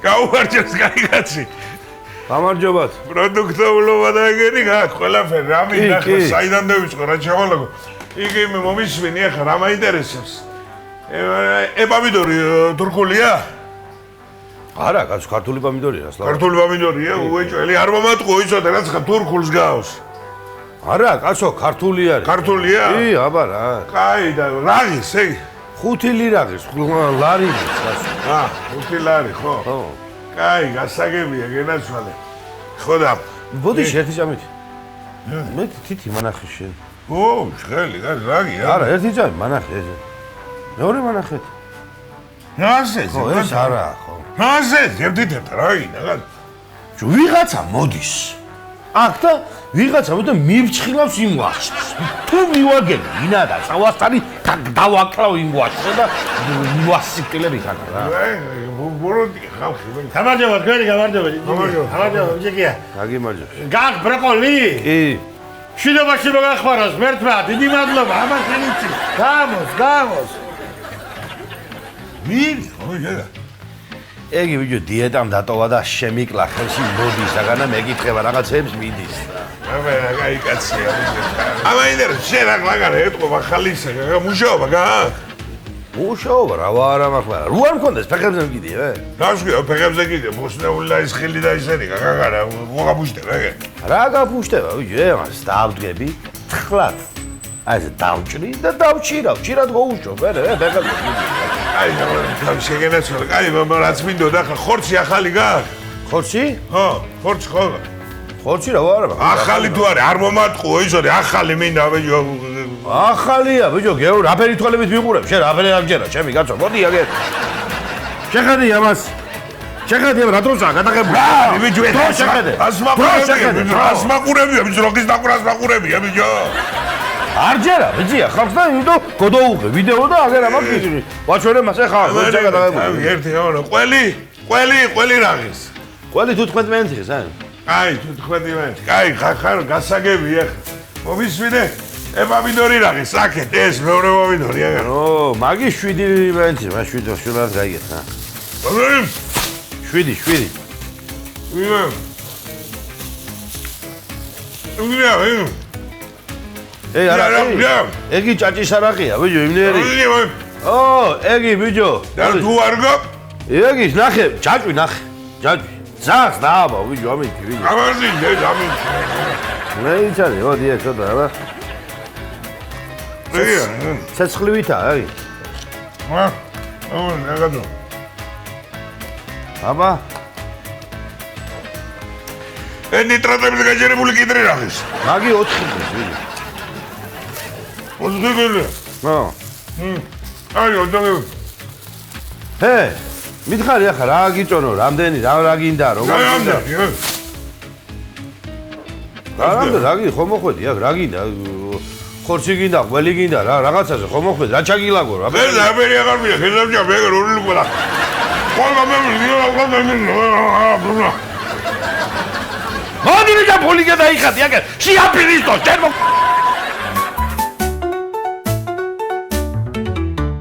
გაუვარჯოს კაიგაცი. გამარჯობათ. პროდუქტოულობა და ეგენი გაქვს ყველაფერი, რა მინდა ახლა საიდან დავიწყო რა ჩავალაგო. იგი მომისვენი ახლა რა მაინტერესებს. პამიდორი თურქულია? არა, კაცო, ქართული პამიდორია, რა. ქართული პამიდორია, უეჭველი, არ მომატყო იცოდე რაც ხა თურქულს გავს. არა, კაცო, ქართული არის. ქართულია? კი, აბა რა. კაი და რაღის, ეგ? 5 ლირაღის, ლარი ის, კაცო. 5 ლარი, ხო? ხო. კაი, გასაგებია, გენაცვალე. ხო და ბოდი ერთი ჭამით. მე თითი მანახი შენ. ო, ჟღელი, რაგია? არა, ერთი ჭამი მანახი ეს. მეორე მანახეთ. ნაზე, ეს არა, ხო. ნაზე, ერთით რა, ვიღაცა მოდის. აქ და ვიღაცა მოდი მივჭხილავს იმ ვაშს. თუ მივაგენ, ინა და სავასტანი დავაკლავ იმ ვაშს და მივასიკელები ხარ რა. ბოროტი ხალხი. გამარჯობა, თქვენი გამარჯობა. გამარჯობა, ჯეკია. გაგიმარჯობა. გაგ ბროკოლი? კი. შინობაში მოგახმაროს, მერთმა, დიდი მადლობა, ამას ენიცი. გამოს. მირი, ხო შედა. ეგი ვიდეო დიეტამ დატოვა და შემიკლა ხელში მოდის, საგანა მეკითხება რაღაცებს მიდის. აბა რა კაი კაცია. ამაინდერ შენ აღარ ეთყობა ხალისა, მუშაობა გააქვს. მუშაობა რა ვარ ამახლა. რო არ მქონდეს ფეხებზე მგიდია, გასვია ფეხებზე კიდე, მოსნეული და ის ხილი და ისენი, გაგარა, მოგაბუშტება ეგ. რა გაფუშტება, ვიჯე, მას დავდგები, თხლად. აი ეს დავჭრი და დავჭირავ, ჭირად გოუშო, მერე ფეხებზე მიდის. აი, თავი შეგენაცვალე. აი, რაც მინდოდა ახლა ხორცი ახალი გაქვს? ხორცი? ხო, ხორცი ხო. ხორცი რა ვარ? ახალი თუ არის, არ მომატყო, იცოდე, ახალი მინდა, ბიჭო. ახალია, ბიჭო, გეო, რაფერი თვალებით ვიყურებ, შენ რაფერი ამჯერა, ჩემი კაცო, მოდი აგერ. შეხედე ამას. შეხედე რა დროა გადაღებული. ბიჭო, შეხედე. ას მაყურებია, ბიჭო, როკის დაყურას მაყურებია, ბიჭო. არ ჯერა, ბიჭია, ხალხს და იმიტომ გოდოუღე ვიდეო და აგერ ამას ვიძრი. ვაჩვენე მას ახლა, როცა გადაღებული. ერთი ორი, ყველი რაღის. ყველი 15 ხეს, აი. აი, 15. კაი, ხარ გასაგები ახლა. მომისვიდე? პამიდორი რაღის, აქეთ ეს მეორე პამიდორი აგარ. ო, მაგის 7 მენტი, მას 7 შულად გაიგეთ, რა. 7. ეი, არა, ეგი ჭაჭის არაღია, ბიჭო, იმნერი. ო, ეგი, ბიჭო. და თუ არ გო? ეგის ნახე, ჭაჭვი ნახე. ჭაჭვი. ძაღს დააბა, ბიჭო, ამითი, ბიჭო. ამაზინე, ამითი. მე იცანი, მოდი ეს ცოტა, აბა. ეგია. ცეცხლივითა, აი. ნაგადო. აბა. ნიტრატებით გაჯერებული კიდრი რაღის. მაგი 4 ხის, ბიჭო. 4 ხილი. ხო. აი, ოდაგე. ჰე, მითხარი ახლა რა გიწონო, რამდენი, რა გინდა, როგორ გინდა? რა გინდა, ხო მოხვედი, აქ რა გინდა? ხორცი გინდა, ყველი გინდა, რაღაცაზე ხო მოხვედი, რა ჩაგილაგო რა? მე დაბერი აღარ მია, ხელებჭა მე როლი ყველა. ყველა მე მოდი და პოლიგა დაიხატი, აქ შეაფირისტო, შენ